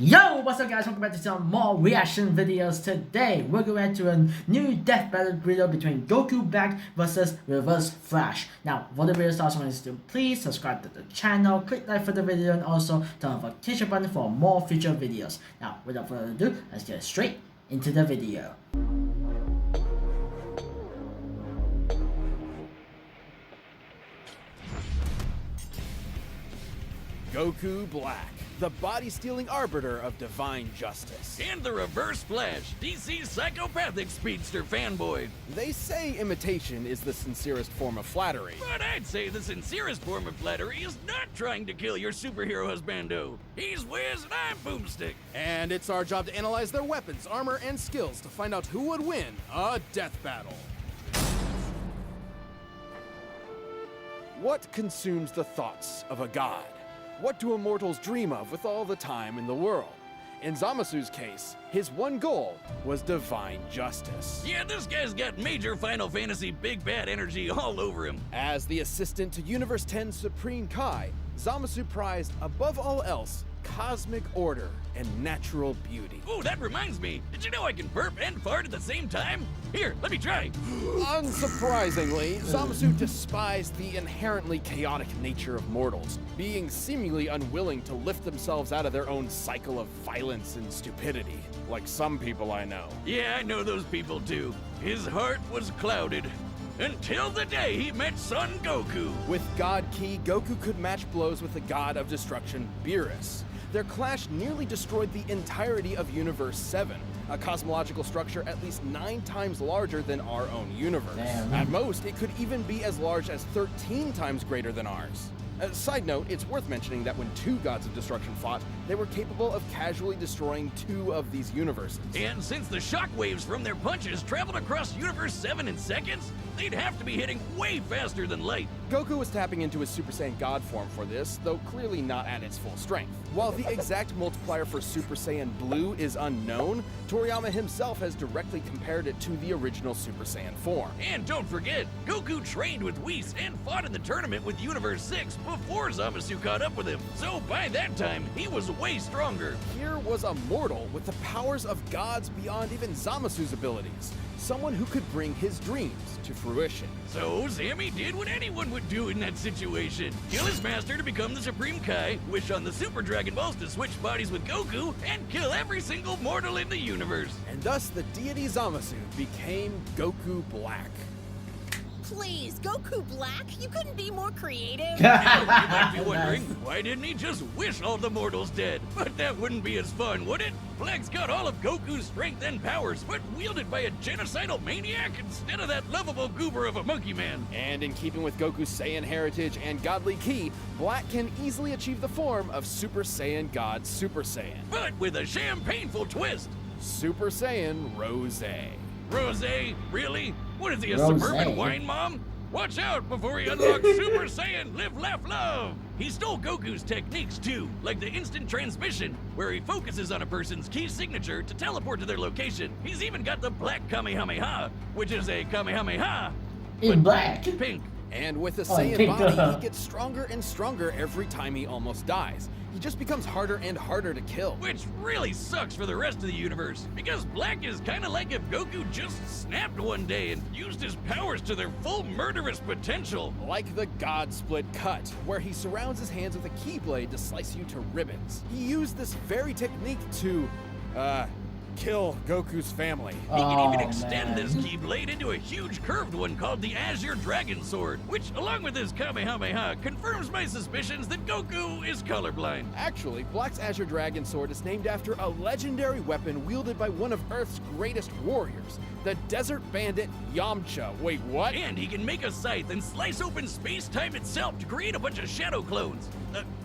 Yo, what's up guys, welcome back to some more reaction videos. Today, we're going to a new death battle video between Goku Black versus Reverse Flash. Now, before the video starts, I want you to please subscribe to the channel, click like for the video, and also turn on the notification button for more future videos. Now, without further ado, let's get straight into the video. Goku Black, the body-stealing arbiter of divine justice. And the Reverse Flash, DC's psychopathic speedster fanboy. They say imitation is the sincerest form of flattery. But I'd say the sincerest form of flattery is not trying to kill your superhero husbando. He's Wiz and I'm Boomstick. And it's our job to analyze their weapons, armor, and skills to find out who would win a death battle. What consumes the thoughts of a god? What do immortals dream of with all the time in the world? In Zamasu's case, his one goal was divine justice. Yeah, this guy's got major Final Fantasy big bad energy all over him. As the assistant to Universe 10's Supreme Kai, Zamasu prized, above all else, cosmic order and natural beauty. Ooh, that reminds me. Did you know I can burp and fart at the same time? Here, let me try. Unsurprisingly, Zamasu despised the inherently chaotic nature of mortals, being seemingly unwilling to lift themselves out of their own cycle of violence and stupidity, like some people I know. Yeah, I know those people too. His heart was clouded. Until the day he met Son Goku. With God Ki, Goku could match blows with the god of destruction, Beerus. Their clash nearly destroyed the entirety of Universe 7, a cosmological structure at least 9 times larger than our own universe. Damn. At most, it could even be as large as 13 times greater than ours. Side note, it's worth mentioning that when 2 gods of destruction fought, they were capable of casually destroying 2 of these universes. And since the shockwaves from their punches traveled across Universe 7 in seconds, they'd have to be hitting way faster than light. Goku was tapping into his Super Saiyan God form for this, though clearly not at its full strength. While the exact multiplier for Super Saiyan Blue is unknown, Toriyama himself has directly compared it to the original Super Saiyan form. And don't forget, Goku trained with Whis and fought in the tournament with Universe 6 before Zamasu caught up with him. So by that time, he was way stronger. Here was a mortal with the powers of gods beyond even Zamasu's abilities. Someone who could bring his dreams to fruition. So Sammy did what anyone would do in that situation. Kill his master to become the Supreme Kai, wish on the Super Dragon Balls to switch bodies with Goku, and kill every single mortal in the universe. And thus the deity Zamasu became Goku Black. Please, Goku Black? You couldn't be more creative? You might be wondering, why didn't he just wish all the mortals dead? But that wouldn't be as fun, would it? Black's got all of Goku's strength and powers, but wielded by a genocidal maniac instead of that lovable goober of a monkey man. And in keeping with Goku's Saiyan heritage and godly ki, Black can easily achieve the form of Super Saiyan God Super Saiyan. But with a champagneful twist. Super Saiyan Rose. Rosé? Really? What is he, a Rosé? suburban wine mom? Watch out before he unlocks Super Saiyan Live, Laugh, Love! He stole Goku's techniques too, like the instant transmission, where he focuses on a person's key signature to teleport to their location. He's even got the Black Kamehameha, which is a Kamehameha In black. pink. And with a Oh, Saiyan pink. body, he gets stronger and stronger every time he almost dies. He just becomes harder and harder to kill. Which really sucks for the rest of the universe, because Black is kinda like if Goku just snapped one day and used his powers to their full murderous potential. Like the God Split Cut, where he surrounds his hands with a keyblade to slice you to ribbons. He used this very technique to, kill Goku's family. He can even Oh, extend man. this Keyblade into a huge curved one called the Azure Dragon Sword, which, along with his Kamehameha, confirms my suspicions that Goku is colorblind. Actually, Black's Azure Dragon Sword is named after a legendary weapon wielded by one of Earth's greatest warriors, the Desert Bandit Yamcha. Wait, what? And he can make a scythe and slice open space-time itself to create a bunch of shadow clones.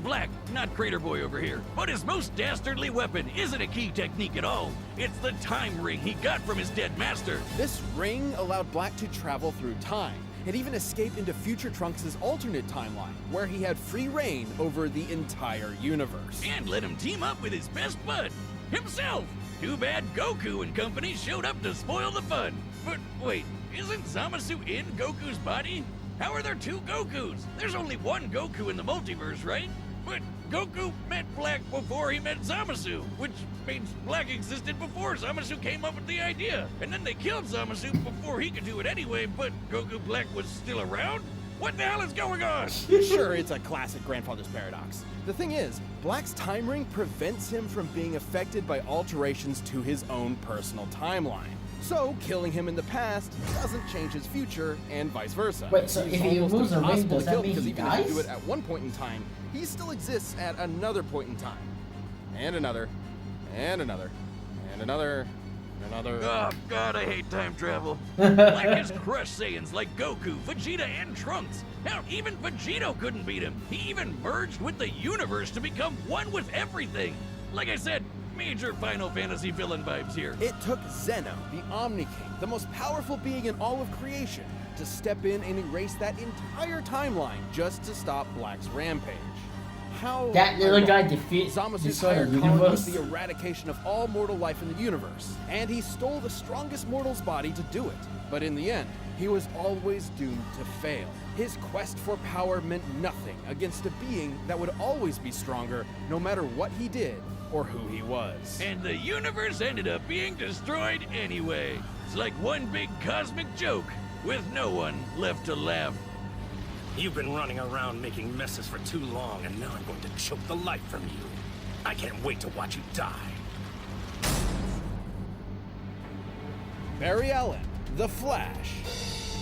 Black, not Crater Boy over here. But his most dastardly weapon isn't a key technique at all. It's the time ring he got from his dead master. This ring allowed Black to travel through time and even escape into Future Trunks' alternate timeline, where he had free reign over the entire universe. And let him team up with his best bud, himself. Too bad Goku and company showed up to spoil the fun. But wait, isn't Zamasu in Goku's body? How are there 2 Gokus? There's only one Goku in the multiverse, right? But Goku met Black before he met Zamasu, which means Black existed before Zamasu came up with the idea. And then they killed Zamasu before he could do it anyway, but Goku Black was still around? What the hell is going on? Sure, it's a classic grandfather's paradox. The thing is, Black's time ring prevents him from being affected by alterations to his own personal timeline. So, killing him in the past doesn't change his future, and vice versa. Wait, so It's if he almost removes a ring, impossible does to kill that mean because he even if you do dies? it at one point in time, he still exists at another point in time. And another, and another, and another, and another. Oh god, I hate time travel. Black has crushed Saiyans like Goku, Vegeta, and Trunks. Hell, even Vegito couldn't beat him. He even merged with the universe to become one with everything. Like I said, major Final Fantasy villain vibes here. It took Zeno, the Omni King, the most powerful being in all of creation, to step in and erase that entire timeline just to stop Black's rampage. How That little ironic. guy defeats Zamasu's destroyed entire the calling universe. was the eradication of all mortal life in the universe, and he stole the strongest mortal's body to do it. But in the end, he was always doomed to fail. His quest for power meant nothing against a being that would always be stronger no matter what he did or who he was. And the universe ended up being destroyed anyway. It's like one big cosmic joke with no one left to laugh. You've been running around making messes for too long, and now I'm going to choke the life from you. I can't wait to watch you die. Barry Allen, the Flash,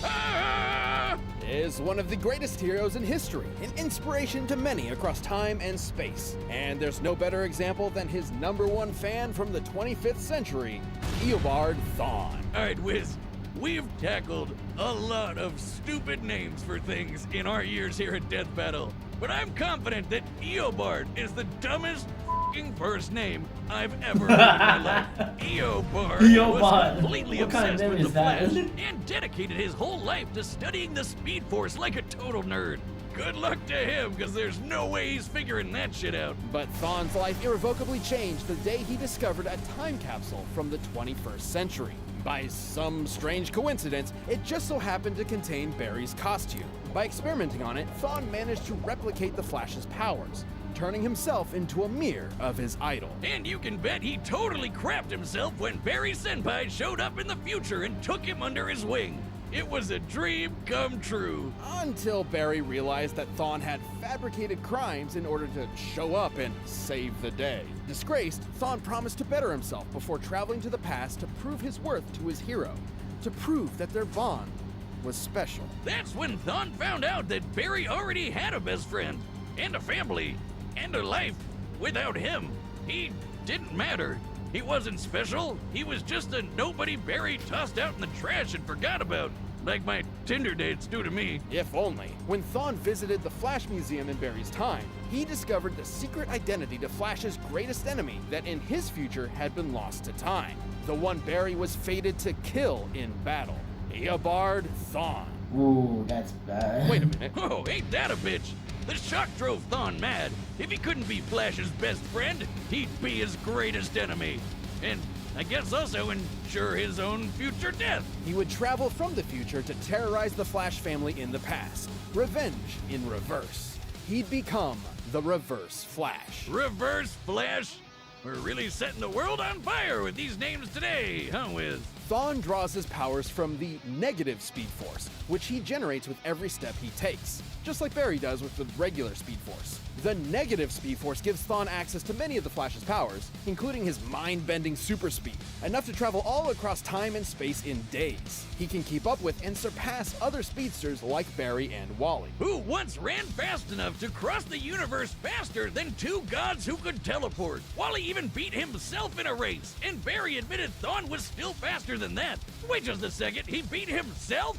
Ah! is one of the greatest heroes in history, an inspiration to many across time and space. And there's no better example than his #1 fan from the 25th century, Eobard Thawne. Alright, Wiz, we've tackled a lot of stupid names for things in our years here at Death Battle, but I'm confident that Eobard is the dumbest f***ing first name I've ever heard in my life. Eobard Eobard. was completely What kind of obsessed name with is the that? Flash and dedicated his whole life to studying the Speed Force like a total nerd. Good luck to him, because there's no way he's figuring that shit out. But Thawne's life irrevocably changed the day he discovered a time capsule from the 21st century. By some strange coincidence, it just so happened to contain Barry's costume. By experimenting on it, Thawne managed to replicate the Flash's powers, turning himself into a mirror of his idol. And you can bet he totally crapped himself when Barry Senpai showed up in the future and took him under his wing. It was a dream come true. Until Barry realized that Thawne had fabricated crimes in order to show up and save the day. Disgraced, Thawne promised to better himself before traveling to the past to prove his worth to his hero, to prove that their bond was special. That's when Thawne found out that Barry already had a best friend, and a family, and a life. Without him, he didn't matter. He wasn't special. He was just a nobody Barry tossed out in the trash and forgot about. Like my Tinder dates do to me. If only. When Thawne visited the Flash Museum in Barry's time, he discovered the secret identity to Flash's greatest enemy that in his future had been lost to time. The one Barry was fated to kill in battle. Eobard Thawne. Ooh, that's bad. Wait a minute. Oh, ain't that a bitch? The shock drove Thawne mad. If he couldn't be Flash's best friend, he'd be his greatest enemy. And I guess also ensure his own future death. He would travel from the future to terrorize the Flash family in the past. Revenge in reverse. He'd become the Reverse Flash. Reverse Flash? We're really setting the world on fire with these names today, huh, Wiz? Thawne draws his powers from the negative Speed Force, which he generates with every step he takes, just like Barry does with the regular Speed Force. The negative Speed Force gives Thawne access to many of the Flash's powers, including his mind-bending super speed, enough to travel all across time and space in days. He can keep up with and surpass other speedsters like Barry and Wally. Who once ran fast enough to cross the universe faster than two gods who could teleport. Wally even beat himself in a race, and Barry admitted Thawne was still faster than that. Wait just a second, he beat himself?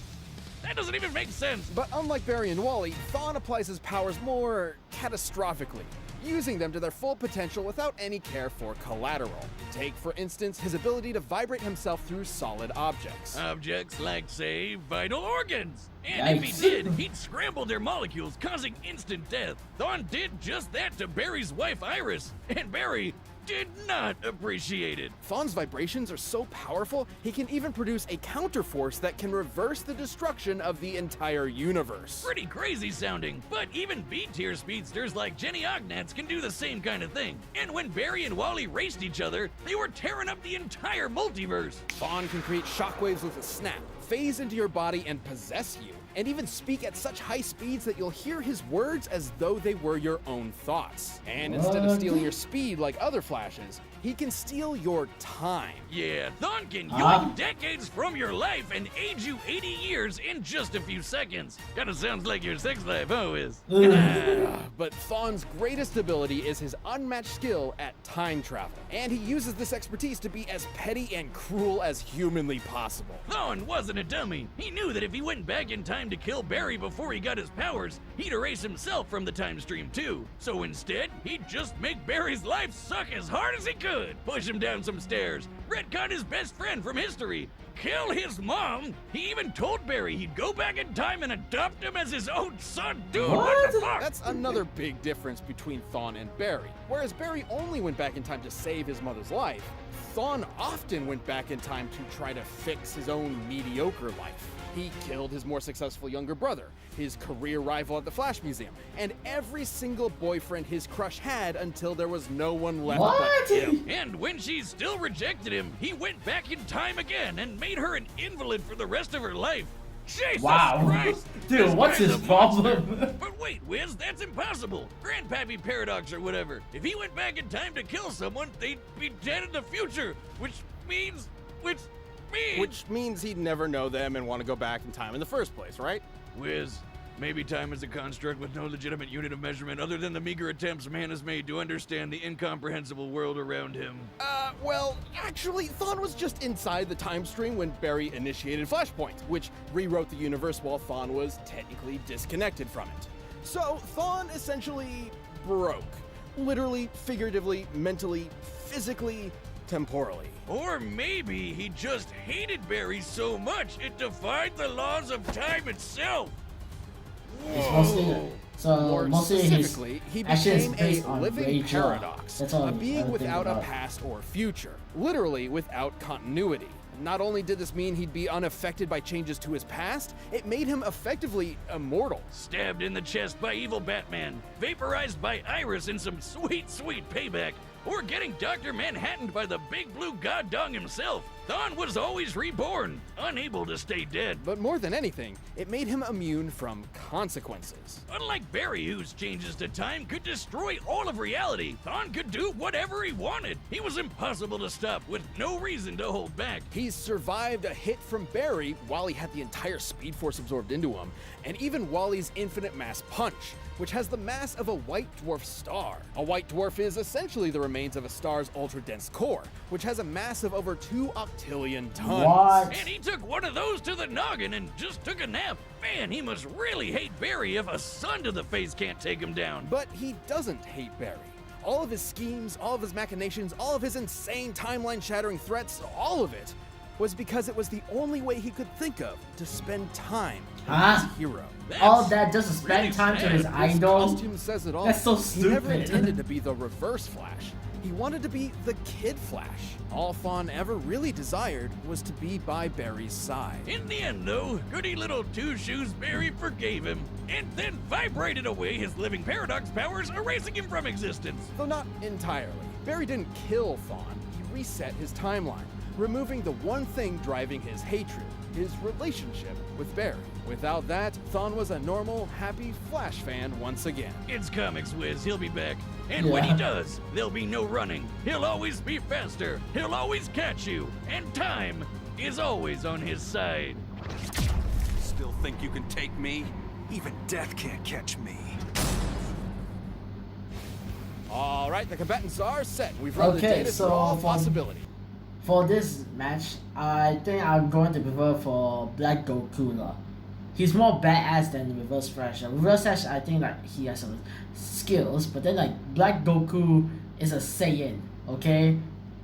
That doesn't even make sense. But unlike Barry and Wally, Thawne applies his powers more catastrophically, using them to their full potential without any care for collateral. Take, for instance, his ability to vibrate himself through solid objects. Objects like, say, vital organs. And if Yikes. he did, he'd scramble their molecules, causing instant death. Thawne did just that to Barry's wife, Iris. And Barry did not appreciate it. Thon's vibrations are so powerful, he can even produce a counterforce that can reverse the destruction of the entire universe. Pretty crazy sounding, but even B-tier speedsters like Jenny Ognats can do the same kind of thing. And when Barry and Wally raced each other, they were tearing up the entire multiverse. Thon can create shockwaves with a snap, phase into your body and possess you, and even speak at such high speeds that you'll hear his words as though they were your own thoughts. And instead of stealing your speed like other Flashes, he can steal your time. Yeah, Thon can yoink decades from your life and age you 80 years in just a few seconds. Kinda sounds like your sex life, huh, Wiz? But Thon's greatest ability is his unmatched skill at time travel, and he uses this expertise to be as petty and cruel as humanly possible. Thon wasn't a dummy. He knew that if he went back in time to kill Barry before he got his powers, he'd erase himself from the time stream too. So instead, he'd just make Barry's life suck as hard as he could, push him down some stairs, retcon his best friend from history, kill his mom. He even told Barry he'd go back in time and adopt him as his own son. Dude, what the fuck? That's another big difference between Thon and Barry. Whereas Barry only went back in time to save his mother's life, Thon often went back in time to try to fix his own mediocre life. He killed his more successful younger brother, his career rival at the Flash Museum, and every single boyfriend his crush had until there was no one left but him. And when she still rejected him, he went back in time again and made her an invalid for the rest of her life. Jesus Christ! Dude, This what's guy's his a monster. problem? But wait, Wiz, that's impossible. Grandpappy Paradox or whatever. If he went back in time to kill someone, they'd be dead in the future, which means... Which means he'd never know them and want to go back in time in the first place, right? Wiz, maybe time is a construct with no legitimate unit of measurement other than the meager attempts man has made to understand the incomprehensible world around him. Well, actually, Thon was just inside the time stream when Barry initiated Flashpoint, which rewrote the universe while Thon was technically disconnected from it. So, Thon essentially broke. Literally, figuratively, mentally, physically, temporally. Or maybe he just hated Barry so much it defied the laws of time itself. It's mostly, so More mostly specifically, he actions became based a on living Rachel. paradox, That's all a being I without a think about. past or future, literally without continuity. Not only did this mean he'd be unaffected by changes to his past, it made him effectively immortal. Stabbed in the chest by evil Batman, vaporized by Iris in some sweet, sweet payback, or getting Dr. Manhattaned by the big blue god dong himself. Thon was always reborn, unable to stay dead. But more than anything, it made him immune from consequences. Unlike Barry, whose changes to time could destroy all of reality, Thon could do whatever he wanted. He was impossible to stop, with no reason to hold back. He's survived a hit from Barry while he had the entire Speed Force absorbed into him, and even Wally's infinite mass punch, which has the mass of a white dwarf star. A white dwarf is essentially the remains of a star's ultra-dense core, which has a mass of over 2 octillion tons. What? And he took one of those to the noggin and just took a nap. Man, he must really hate Barry if a sun to the face can't take him down. But he doesn't hate Barry. All of his schemes, all of his machinations, all of his insane timeline-shattering threats, all of it was because it was the only way he could think of to spend time with Huh? his hero. All that just to spend really time to sad. his His idol? costume says it all. That's so He never stupid. intended to be the Reverse Flash. He wanted to be the Kid Flash. All Thon ever really desired was to be by Barry's side. In the end, though, goody little Two Shoes Barry forgave him, and then vibrated away his living paradox powers, erasing him from existence. Though not entirely. Barry didn't kill Thon. He reset his timeline, removing the one thing driving his hatred, his relationship with Barry. Without that, Thon was a normal, happy Flash fan once again. It's comics, Wiz. He'll be back. And when he Yeah. does, there'll be no running. He'll always be faster. He'll always catch you. And time is always on his side. Still think you can take me? Even death can't catch me. All right, the combatants are set. We've run the Okay, data so through all from- possibility. For this match, I think I'm going to prefer for Black Goku lah. He's more badass than Reverse Flash. Reverse Flash, I think like he has some skills, but then like Black Goku is a Saiyan. Okay,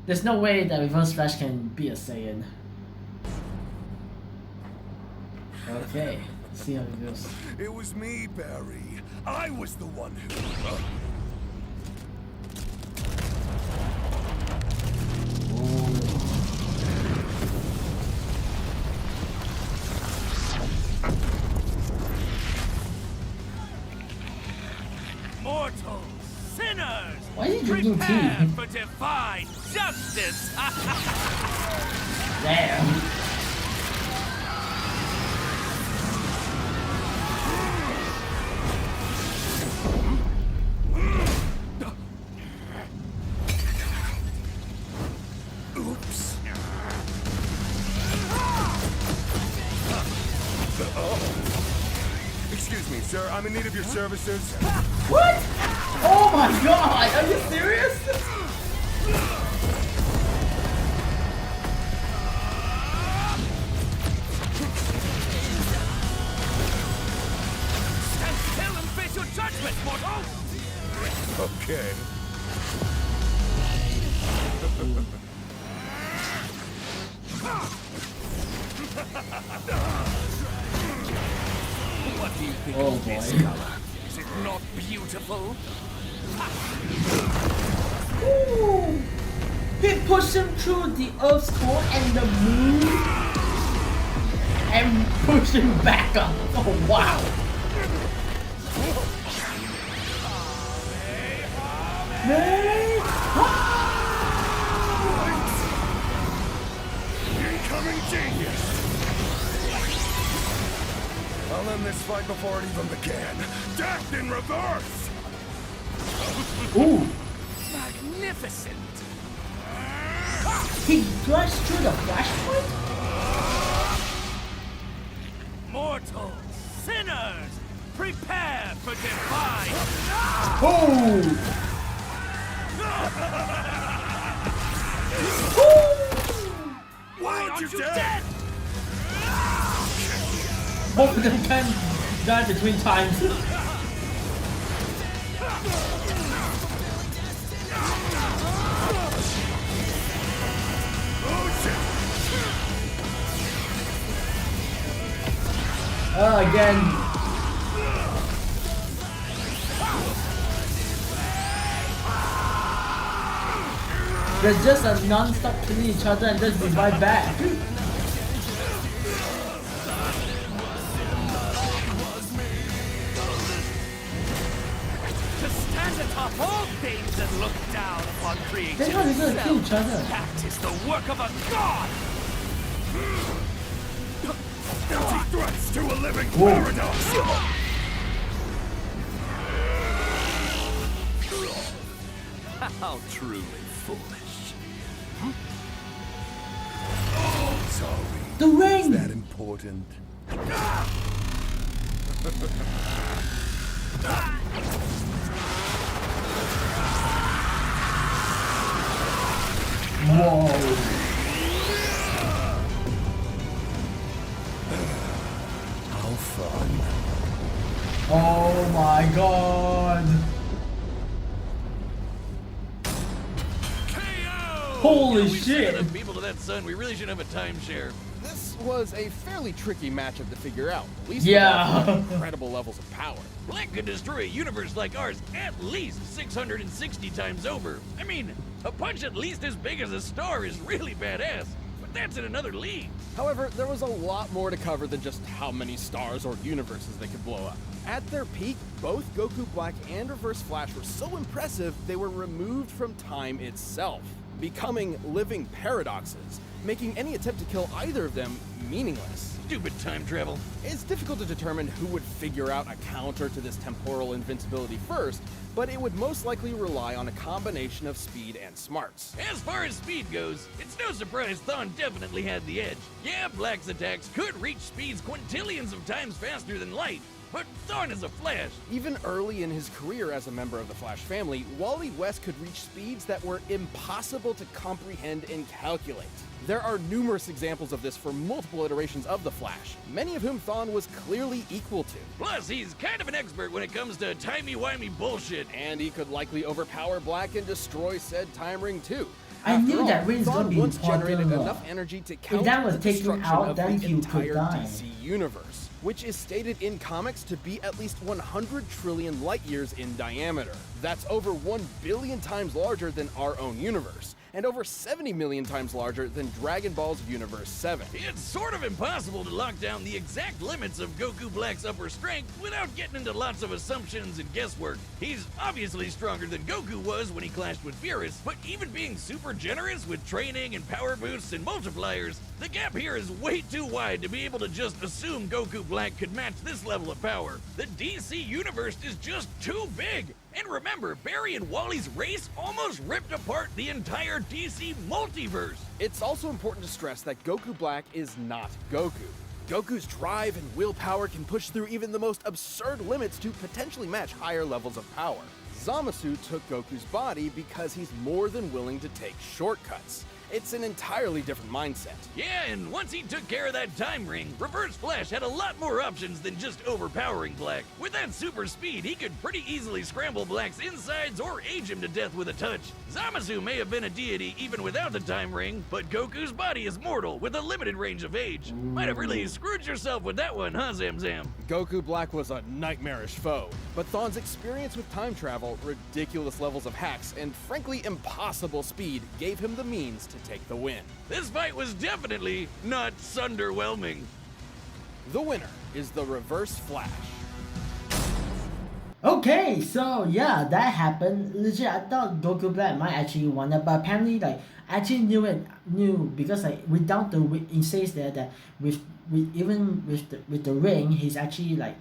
there's no way that Reverse Flash can be a Saiyan. Okay, let's see how it goes. It was me, Barry. I was the one who... this. Damn. Oops. Excuse me, sir. I'm in need of your services. What? Oh my god, are you serious? Stand still and face your judgment, mortal! Okay. What do you think Oh of this boy. color? Is it not beautiful? Ooh. He pushed him through the Earth's core and the moon and pushed him back up. Oh wow. Incoming genius. I'll end this fight before it even began. Death in reverse. Ooh. Magnificent! He flashed through the flashpoint? Mortals, sinners, prepare for divine! Oh! Why Aren't you dead? Both of them can die between times. Again. There's just a non-stop killing each other and just be right back. To stand atop all things and look down upon creation Then how are they gonna kill each other? That is the work of a god! Empty threats to a living Whoa. paradox. How truly foolish. Oh, sorry. The ring! That important. Whoa. How fun. Oh my god. Holy We've sent shit. enough people to that sun, we really should have a timeshare. This was a fairly tricky matchup to figure out, at least Yeah. with incredible levels of power. Black could destroy a universe like ours at least 660 times over. I mean, a punch at least as big as a star is really badass, but that's in another league. However, there was a lot more to cover than just how many stars or universes they could blow up. At their peak, both Goku Black and Reverse Flash were so impressive they were removed from time itself, becoming living paradoxes, making any attempt to kill either of them meaningless. Stupid time travel. It's difficult to determine who would figure out a counter to this temporal invincibility first, but it would most likely rely on a combination of speed and smarts. As far as speed goes, it's no surprise Thawne definitely had the edge. Yeah, Black's attacks could reach speeds quintillions of times faster than light, but Thawne is a Flash. Even early in his career as a member of the Flash family, Wally West could reach speeds that were impossible to comprehend and calculate. There are numerous examples of this for multiple iterations of the Flash, many of whom Thawne was clearly equal to. Plus, he's kind of an expert when it comes to timey-wimey bullshit. And he could likely overpower Black and destroy said time ring too. I After knew all, that ring's gonna Thawne be once important. generated enough energy to counter that was the taken destruction out, of then the he could entire die. DC universe, which is stated in comics to be at least 100 trillion light years in diameter. That's over 1 billion times larger than our own universe. and over 70 million times larger than Dragon Ball's Universe 7. It's sort of impossible to lock down the exact limits of Goku Black's upper strength without getting into lots of assumptions and guesswork. He's obviously stronger than Goku was when he clashed with Beerus, but even being super generous with training and power boosts and multipliers, the gap here is way too wide to be able to just assume Goku Black could match this level of power. The DC universe is just too big. And remember, Barry and Wally's race almost ripped apart the entire DC multiverse. It's also important to stress that Goku Black is not Goku. Goku's drive and willpower can push through even the most absurd limits to potentially match higher levels of power. Zamasu took Goku's body because he's more than willing to take shortcuts. It's an entirely different mindset. Yeah, and once he took care of that time ring, Reverse Flash had a lot more options than just overpowering Black. With that super speed, he could pretty easily scramble Black's insides or age him to death with a touch. Zamasu may have been a deity even without the time ring, but Goku's body is mortal with a limited range of age. Might have really screwed yourself with that one, huh, Zamzam? Goku Black was a nightmarish foe, but Thon's experience with time travel, ridiculous levels of hacks, and frankly impossible speed gave him the means to take the win. This fight was definitely not sunderwhelming. The winner is the Reverse Flash. Okay, so yeah, that happened. Legit, I thought Goku Black might actually won it, but apparently, like, I actually knew because like without the it says there that with even with the ring, he's actually like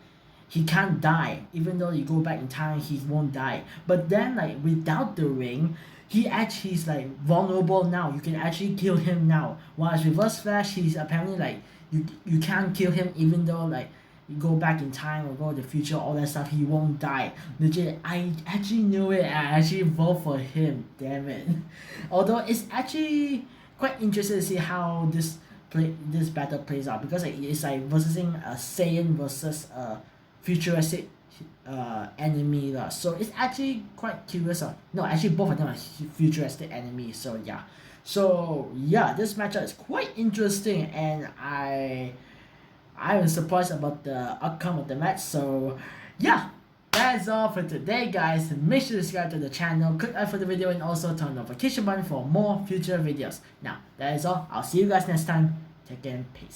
he can't die. Even though you go back in time, he won't die. But then like without the ring, he's like vulnerable now. You can actually kill him now. Whereas Reverse Flash, he's apparently like you can't kill him even though like you go back in time or go to the future, all that stuff, he won't die. Legit, I actually knew it. I actually vote for him. Damn it. Although it's actually quite interesting to see how this battle plays out, because like, it's like versus a Saiyan versus a futuristic enemy lah. So it's actually quite curious. No, actually both of them are futuristic enemies. So yeah, this matchup is quite interesting, and I'm surprised about the outcome of the match. So yeah, that's all for today, guys. Make sure to subscribe to the channel, click like for the video, and also turn on the notification button for more future videos. Now that is all. I'll see you guys next time. Take care and peace.